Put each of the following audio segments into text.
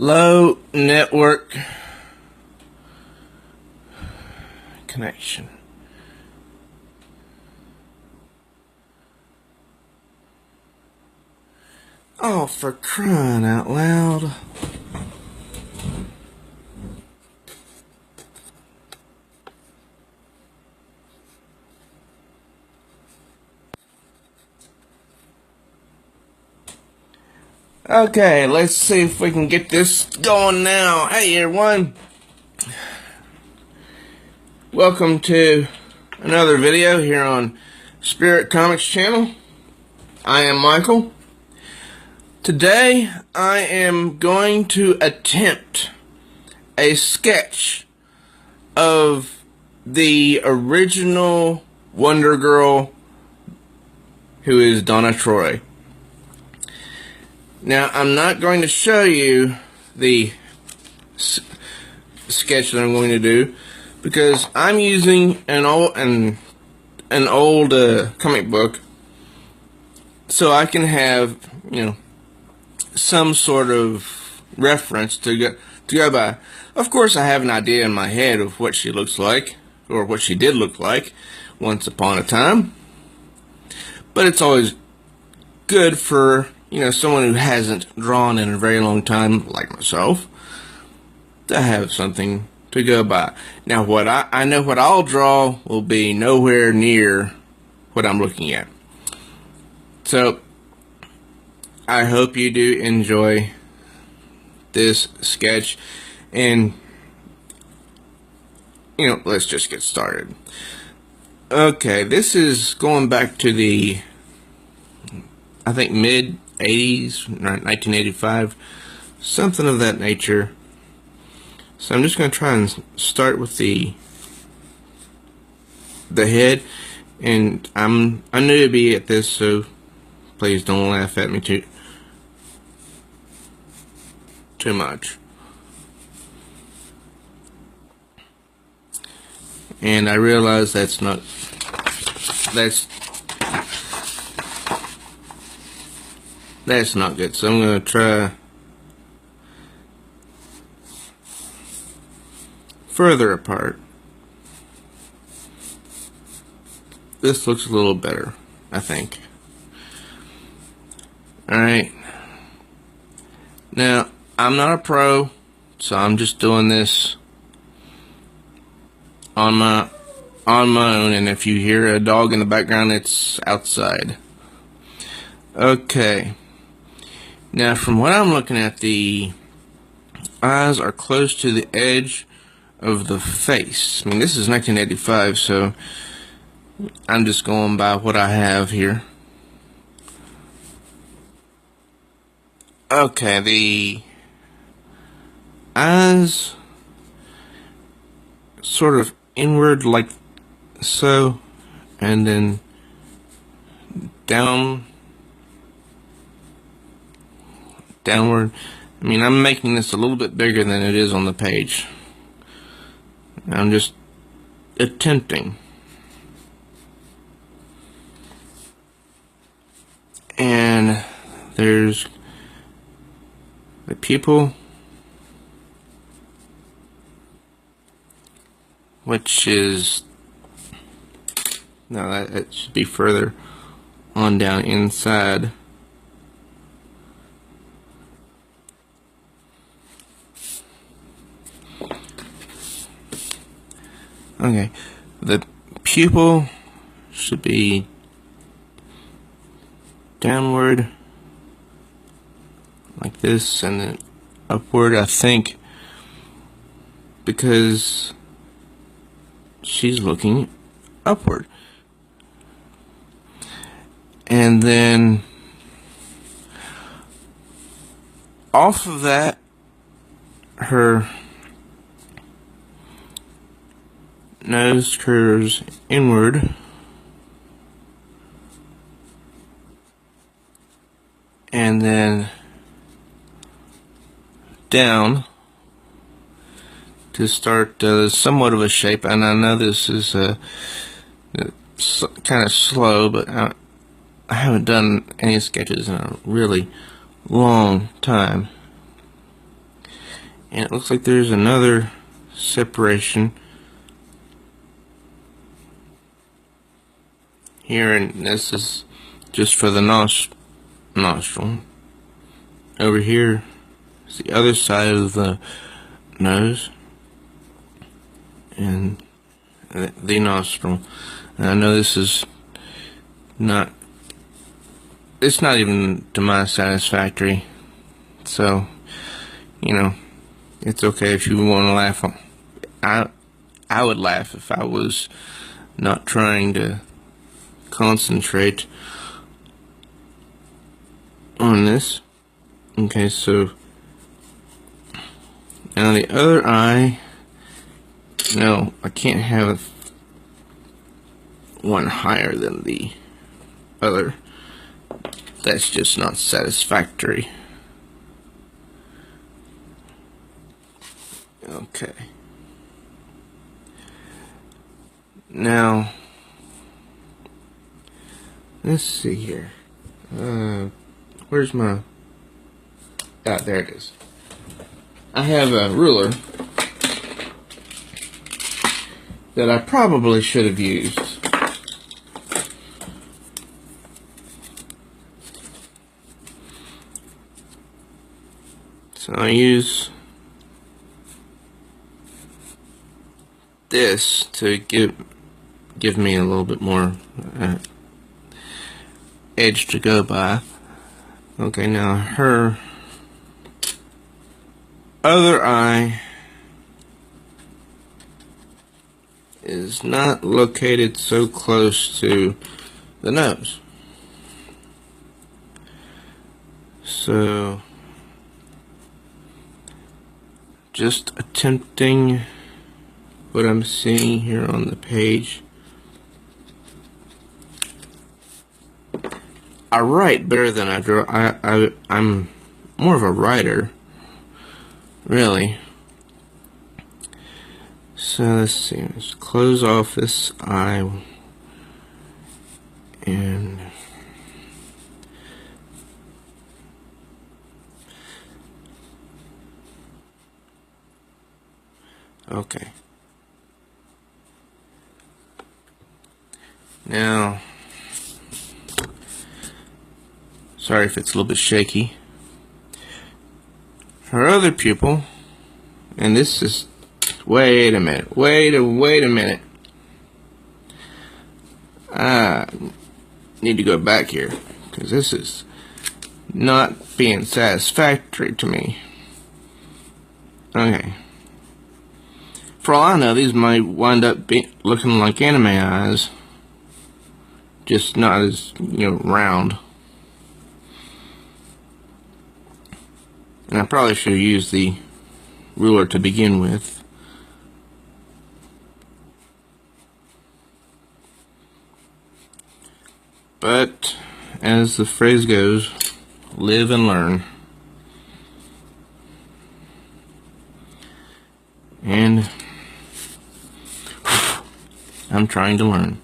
Low network connection. Oh, for crying out loud. Okay, let's see if we can get this going now. Hey everyone, welcome to another video here on Spirit Comics channel. I am Michael. Today I am going to attempt a sketch of the original Wonder Girl, who is Donna Troy. Now, I'm not going to show you the sketch that I'm going to do because I'm using an old comic book, so I can have, some sort of reference to go by. Of course, I have an idea in my head of what she looks like, or what she did look like once upon a time. But it's always good for someone who hasn't drawn in a very long time, like myself, to have something to go by. Now, what I know what I'll draw will be nowhere near what I'm looking at. So, I hope you do enjoy this sketch, and, let's just get started. Okay, this is going back to the, I think, mid-80s, 1985, something of that nature. So I'm just going to try and start with the head, and I'm new to be at this, so please don't laugh at me too much. And I realize that's not good, so I'm going to try further apart. This looks a little better, I think. Alright. Now, I'm not a pro, so I'm just doing this on my own, and if you hear a dog in the background, it's outside. Okay. Now, from what I'm looking at, the eyes are close to the edge of the face. I mean, this is 1985, so I'm just going by what I have here. Okay, the eyes sort of inward like so, and then downward. I mean, I'm making this a little bit bigger than it is on the page. I'm just attempting. And there's the pupil, which is, no, that should be further on down inside. Okay, the pupil should be downward like this, and then upward, I think, because she's looking upward. And then off of that, her nose curves inward, and then down to start somewhat of a shape. And I know this is kind of slow, but I haven't done any sketches in a really long time. And it looks like there's another separation here, and this is just for the nostril. Over here is the other side of the nose and the nostril. And I know this is not, it's not even to my satisfactory, so you know, it's okay if you want to laugh. I would laugh if I was not trying to concentrate on this. Okay, so now the other eye. No, I can't have one higher than the other. That's just not satisfactory. Okay. Now, let's see here. Where's my... Ah, there it is. I have a ruler that I probably should have used. So I use this to give me a little bit more edge to go by. Okay, now her other eye is not located so close to the nose. So just attempting what I'm seeing here on the page. I write better than I draw. I'm more of a writer, really. So let's see, let's close off this eye and okay. Now, sorry if it's a little bit shaky. Her other pupil, and this is, wait a minute, wait a minute. I need to go back here, because this is not being satisfactory to me. Okay. For all I know, these might wind up looking like anime eyes, just not as, round. And I probably should have used the ruler to begin with. But, as the phrase goes, live and learn. And I'm trying to learn.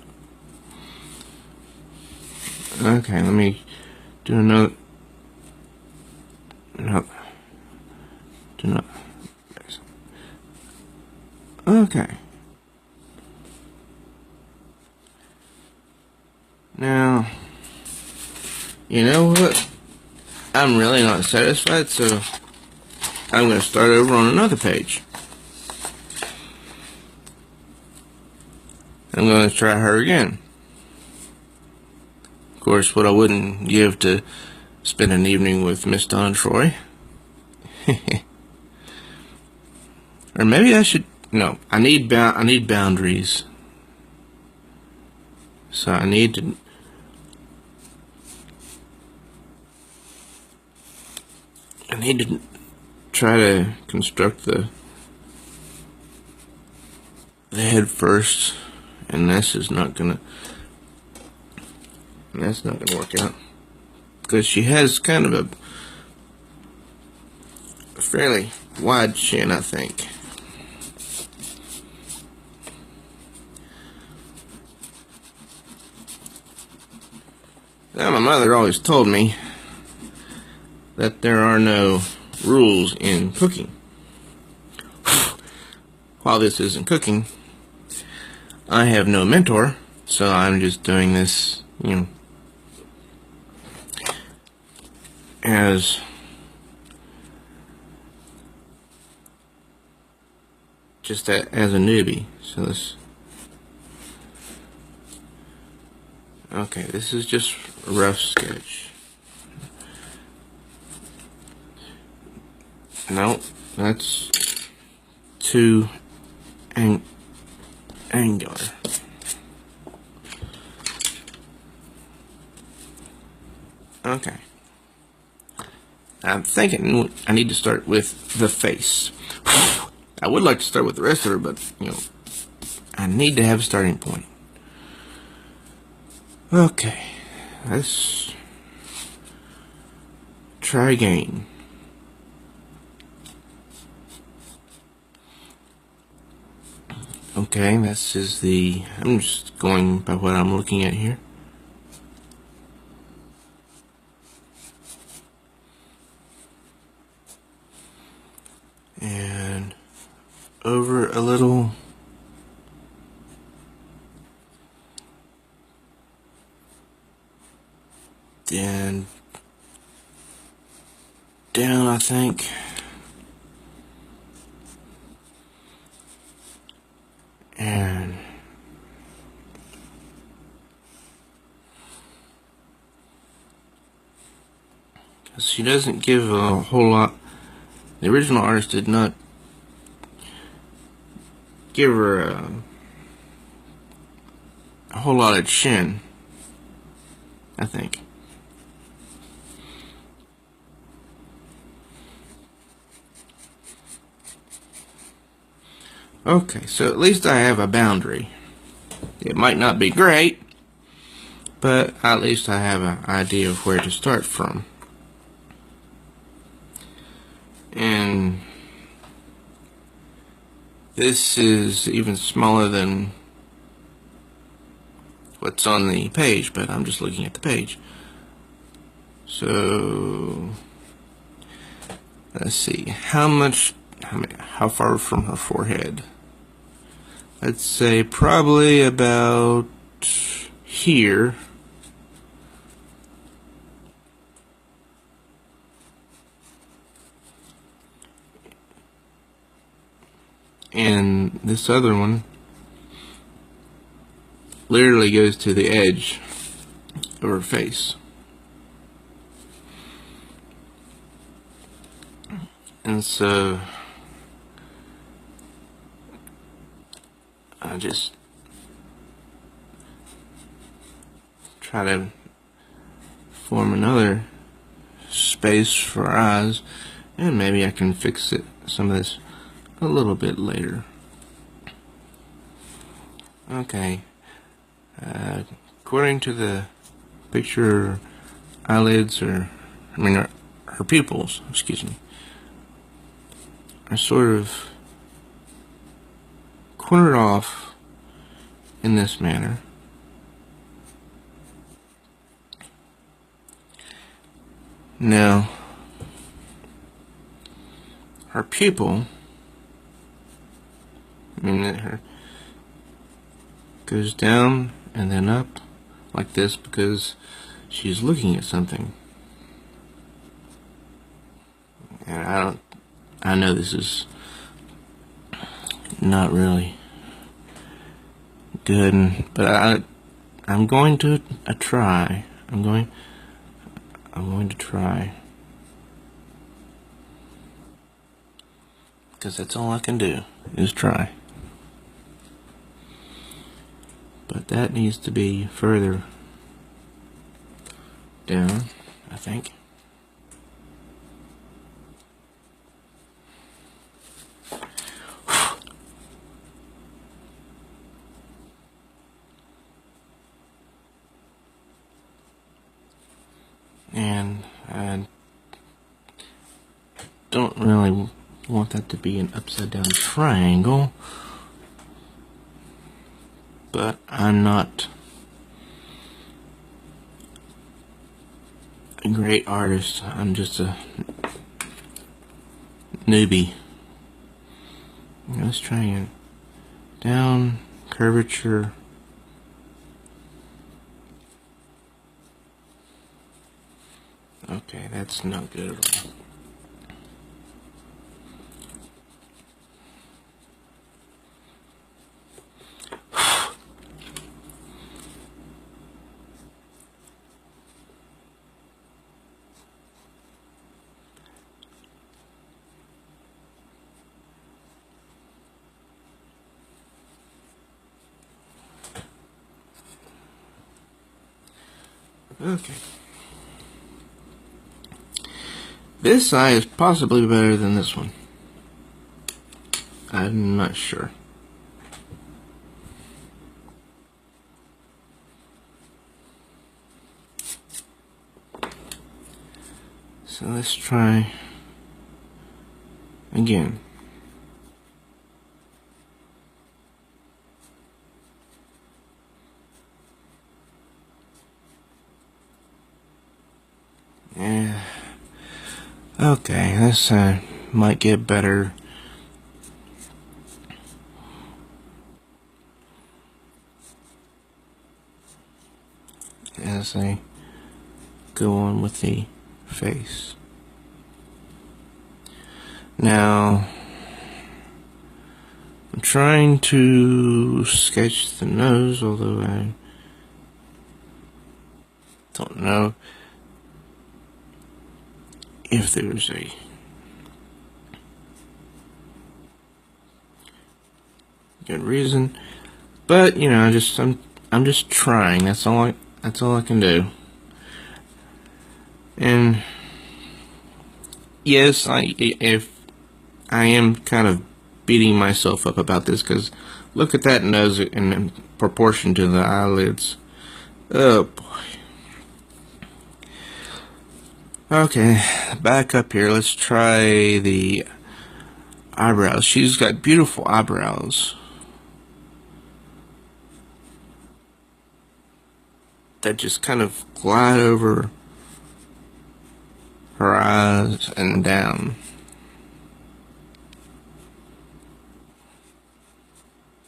Okay, let me do another. No. Do not. Okay. Now, you know what? I'm really not satisfied, so I'm going to start over on another page. I'm going to try her again. Of course, what I wouldn't give to spend an evening with Miss Donna Troy. Or maybe I should. No, I need boundaries. So I need to. Try to construct the head first, and this is not gonna. That's not gonna work out because she has kind of a fairly wide chin, I think. Now, my mother always told me that there are no rules in cooking. while this isn't cooking, I have no mentor, so I'm just doing this, as as a newbie. So this is just a rough sketch. No, that's too angular. Okay. I'm thinking I need to start with the face. I would like to start with the rest of her, but, I need to have a starting point. Okay. Let's try again. Okay, this is I'm just going by what I'm looking at here. And over a little. Then down, I think. And she doesn't give a whole lot. The original artist did not give her a whole lot of chin, I think. Okay, so at least I have a boundary. It might not be great, but at least I have an idea of where to start from. And this is even smaller than what's on the page, but I'm just looking at the page. So let's see, how far from her forehead? Let's say probably about here. And this other one literally goes to the edge of her face. And so I just try to form another space for her eyes, and maybe I can fix some of this a little bit later. Okay. According to the picture, eyelids her pupils, excuse me, are sort of cornered off in this manner. Now, her pupil, her goes down and then up like this because she's looking at something. And I know this is not really good, but I'm going to try. I'm going to try, because that's all I can do is try. But that needs to be further down, I think. And I don't really want that to be an upside down triangle, but I'm not a great artist. I'm just a newbie Let's try again. Down, curvature. Okay, that's not good at all. Okay. This eye is possibly better than this one. I'm not sure. So let's try again. Yeah. Okay, this might get better. As I go on with the face. Now, I'm trying to sketch the nose, although I don't know if there's a good reason, but you know, I'm just trying. That's all I can do. And yes, if I am kind of beating myself up about this, because look at that nose in proportion to the eyelids. Oh boy. Okay, back up here. Let's try the eyebrows. She's got beautiful eyebrows that just kind of glide over her eyes and down.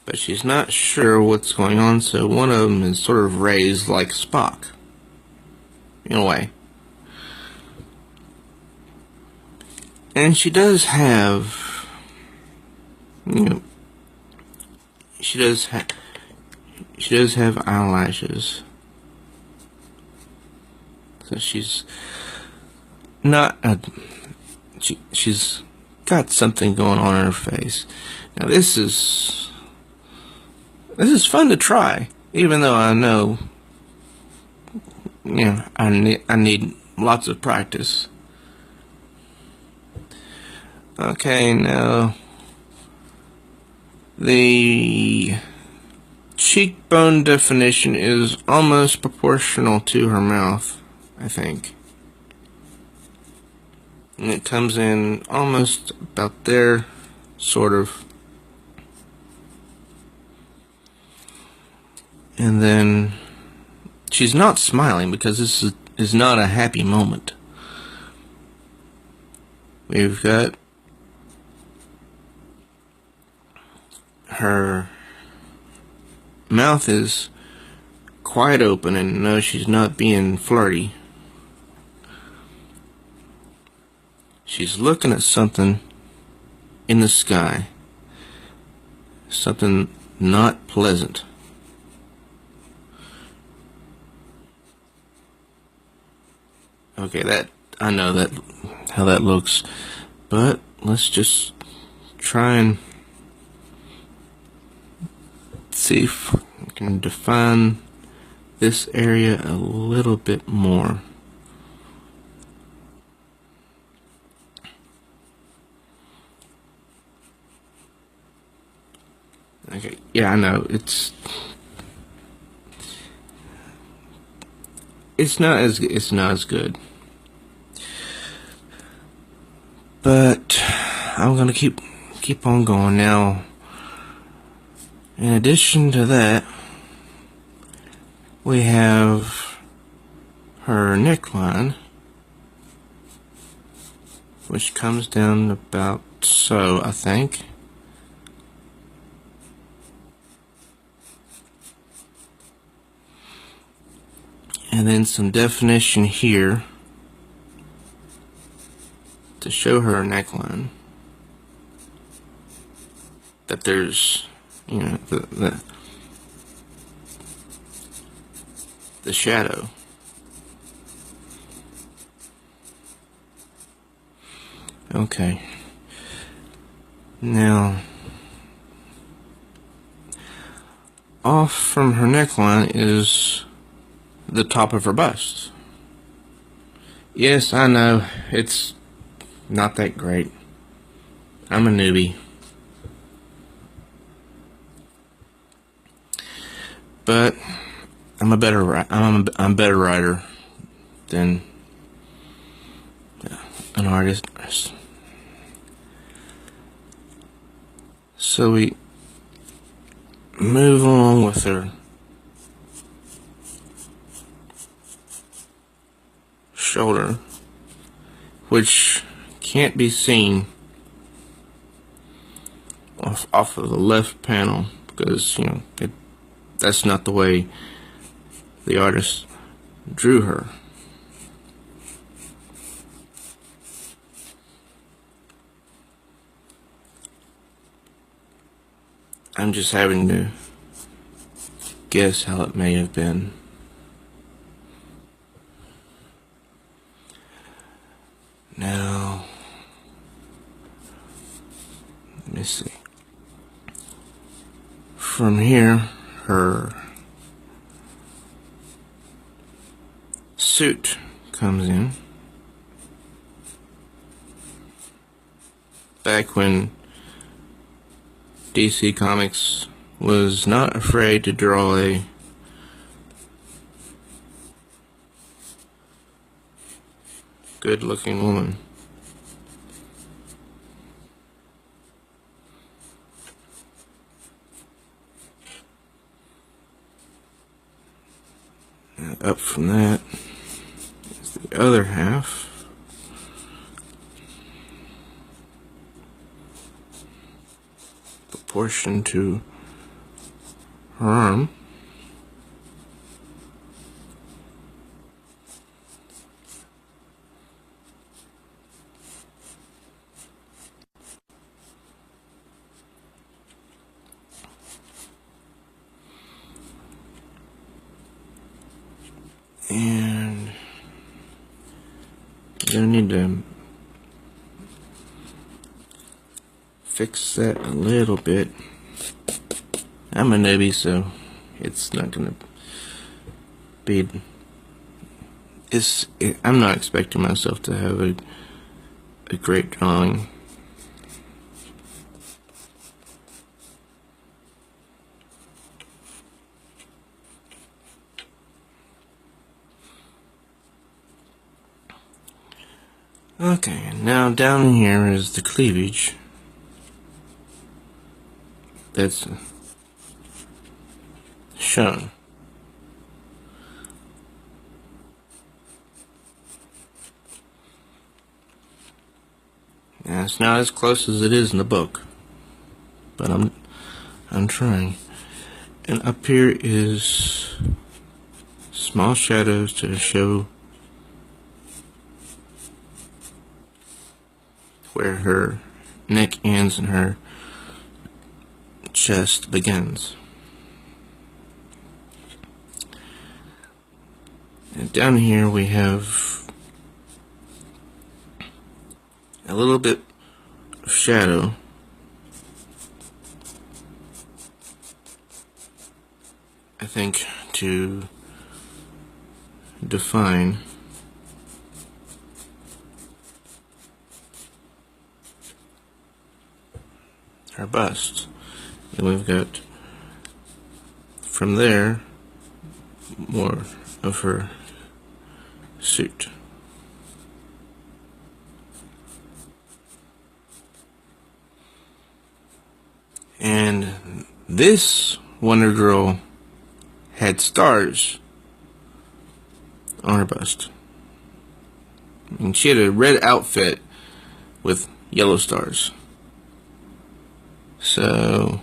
But she's not sure what's going on, so one of them is sort of raised like Spock, in a way. And she does have, you know, she does have eyelashes. So she's not she's got something going on in her face. Now this is fun to try, even though I know, you know, I need lots of practice. Okay, now the cheekbone definition is almost proportional to her mouth, I think. And it comes in almost about there, sort of. And then she's not smiling because this is not a happy moment. We've got her mouth is quite open, and no, she's not being flirty. She's looking at something in the sky. Something not pleasant. Okay, I know that how that looks, but let's just try and see if we can define this area a little bit more. Okay, yeah, I know it's not as good. But I'm gonna keep on going now. In addition to that, we have her neckline, which comes down about so, I think. And then some definition here to show her neckline. That there's, you know, the shadow. Okay. Now, off from her neckline is the top of her bust. Yes, I know, it's not that great. I'm a newbie. But I'm a better writer than an artist. So we move along with her shoulder, which can't be seen off of the left panel because, you know, that's not the way the artist drew her. I'm just having to guess how it may have been. Now, let me see. From here, her suit comes in. Back when DC Comics was not afraid to draw a good-looking woman. Up from that is the other half. Proportion to her arm. And I'm gonna need to fix that a little bit. I'm a newbie, so it's not gonna be. I'm not expecting myself to have a great drawing. Okay, now down here is the cleavage. That's shown. Now it's not as close as it is in the book, but I'm trying. And up here is small shadows to show where her neck ends and her chest begins. And down here we have a little bit of shadow. I think to define her bust. And we've got from there more of her suit. And this Wonder Girl had stars on her bust. And she had a red outfit with yellow stars. So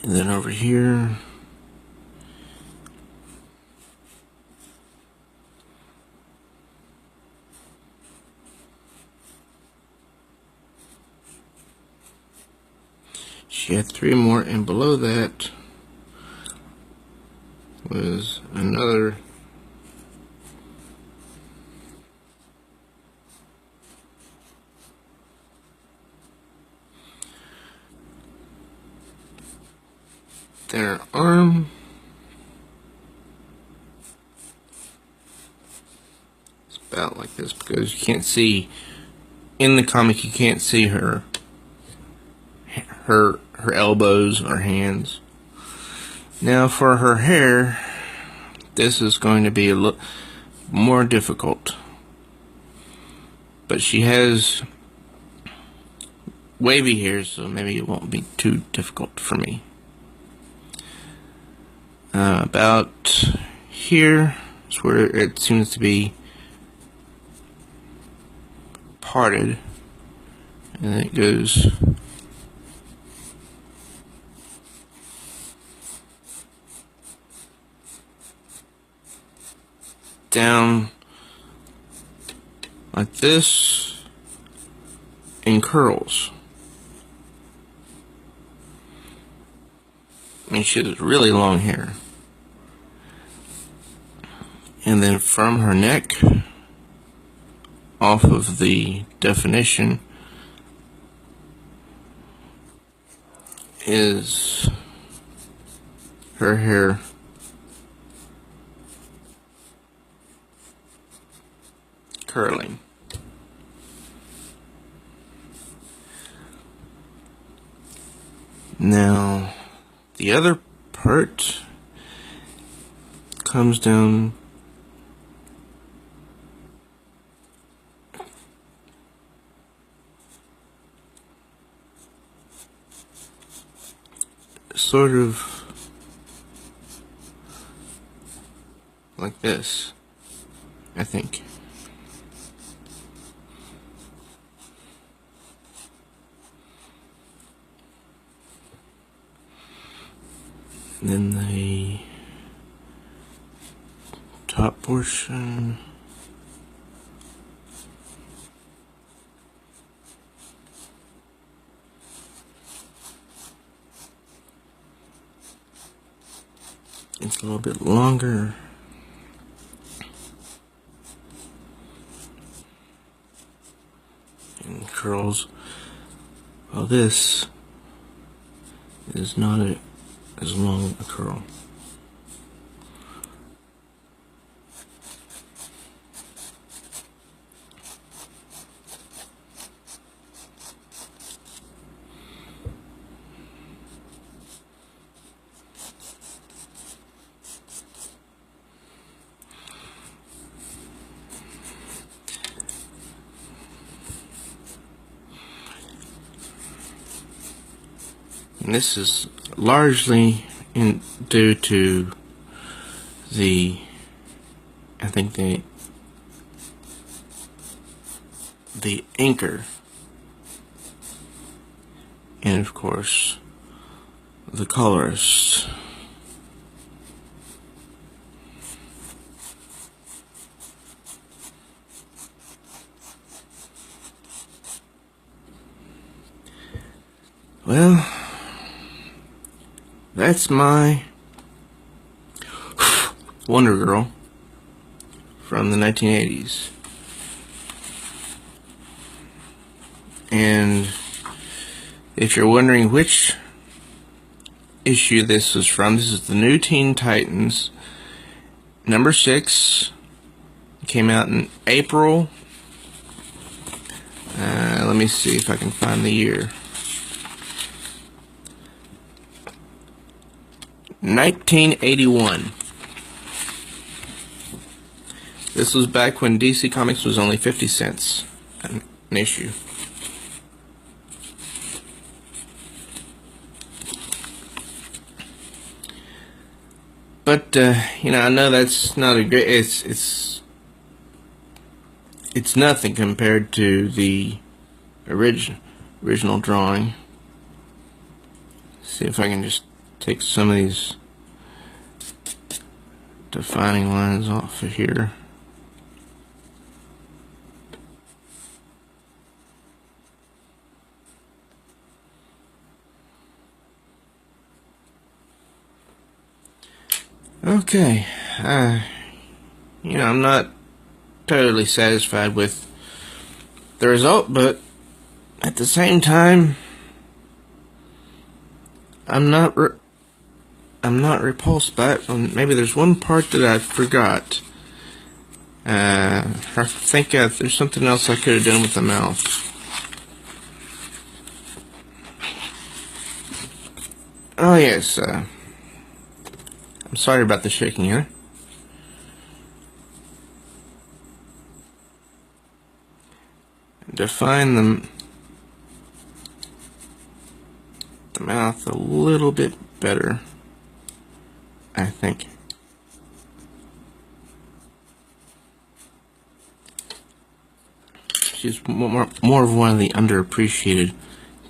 And then over here, she had 3 more, and below that was another their arm. It's about like this because you can't see in the comic. You can't see her elbows or hands. Now for her hair, this is going to be a little more difficult, but she has wavy hair, so maybe it won't be too difficult for me. About here is where it seems to be parted, and then it goes down like this in curls. I mean, she has really long hair. And then from her neck, off of the definition, is her hair curling. Now, the other part comes down sort of like this, I think. And then the top portion it's a little bit longer. And curls. Well, this is not as long a curl. And this is largely due to I think the anchor, and of course the colorist. Well, that's my Wonder Girl from the 1980s. And if you're wondering which issue this is from, this is the New Teen Titans, number 6. It came out in April. Let me see if I can find the year. 1981. This was back when DC Comics was only 50 cents an issue. But you know, I know that's not a great. It's nothing compared to the original drawing. See if I can just take some of these defining lines off of here. Okay, you know, I'm not totally satisfied with the result, but at the same time, I'm not repulsed by it. Maybe there's one part that I forgot. I think there's something else I could have done with the mouth. Oh yes, I'm sorry about the shaking here. Define the mouth a little bit better, I think. She's more of one of the underappreciated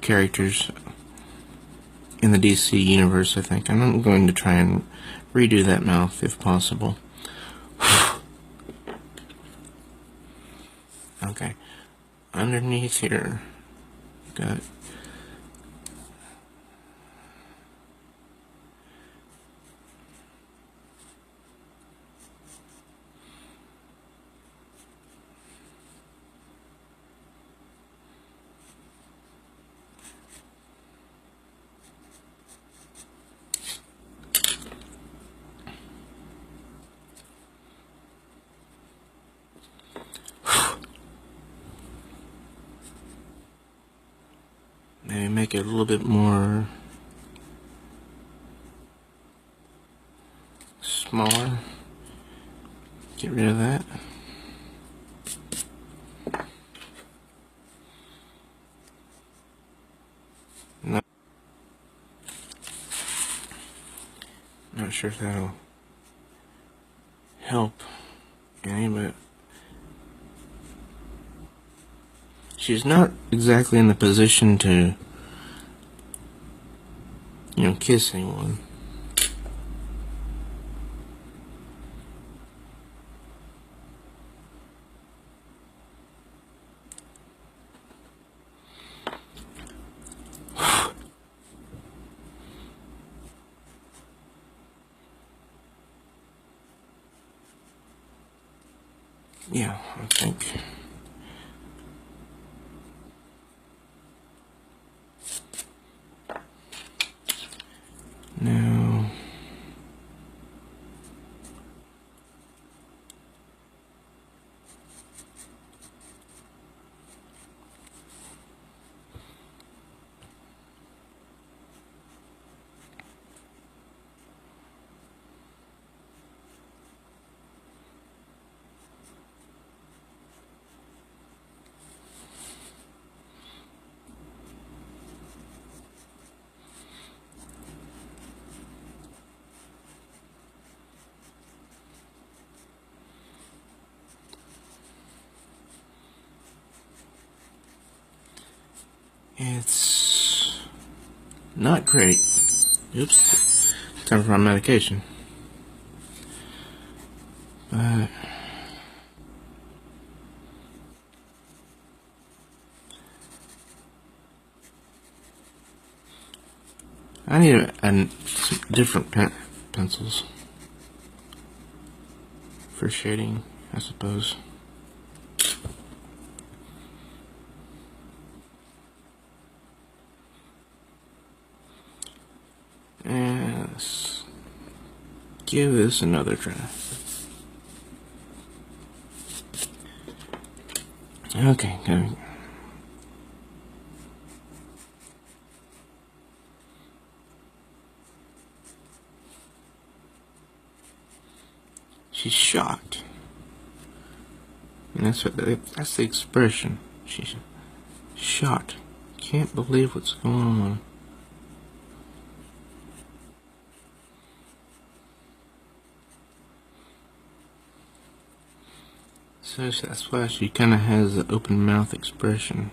characters in the DC universe, I think. And I'm going to try and redo that mouth if possible. Okay. Underneath here, got maybe make it a little bit more smaller. Get rid of that. No, not sure if that'll help any, but she's not exactly in the position to, you know, kiss anyone. Yeah, I think. Now, it's not great. Oops. Time for my medication. But I need some different pencils for shading, I suppose. And let's give this another try. Okay, good. She's shocked. And that's the expression. She's shocked. Can't believe what's going on. So that's why she kind of has the open mouth expression.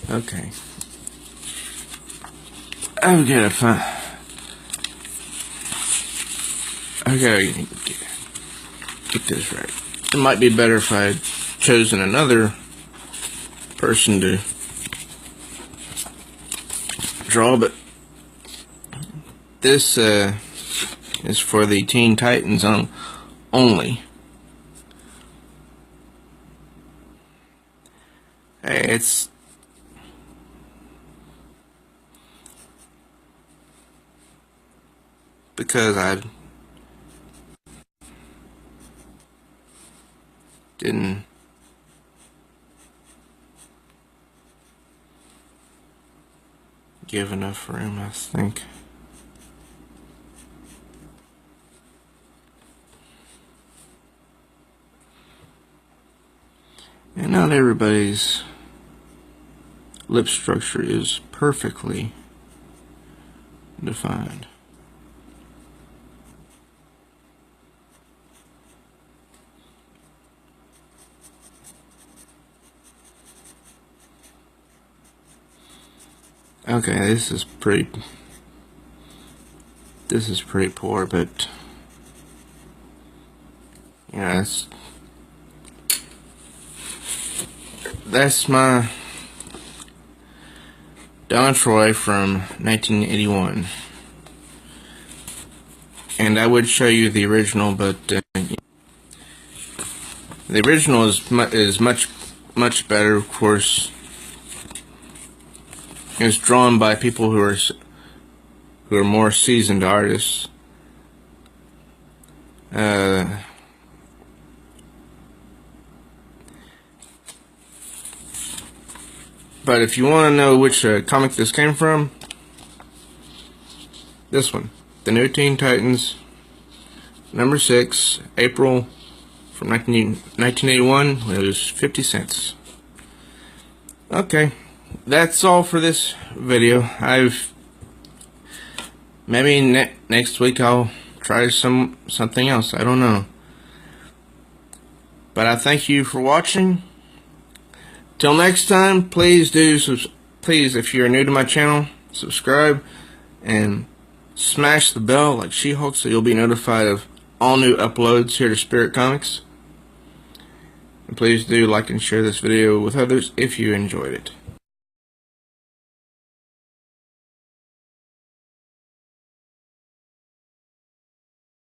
Okay. I've got to find. Okay, get this right. It might be better if I had chosen another person to draw, but this is for the Teen Titans only. Hey, it's because I didn't give enough room, I think. And not everybody's lip structure is perfectly defined. Okay, this is pretty poor, but you know, that's my Donna Troy from 1981, and I would show you the original, but the original is much better. Of course, it's drawn by people who are more seasoned artists. But if you want to know which comic this came from, this one, The New Teen Titans, number 6, April from 1981, when it was 50 cents. Okay, that's all for this video. Maybe next week I'll try something else. I don't know. But I thank you for watching. Till next time, please if you're new to my channel, subscribe and smash the bell like She-Hulk so you'll be notified of all new uploads here to Spirit Comics. And please do like and share this video with others if you enjoyed it.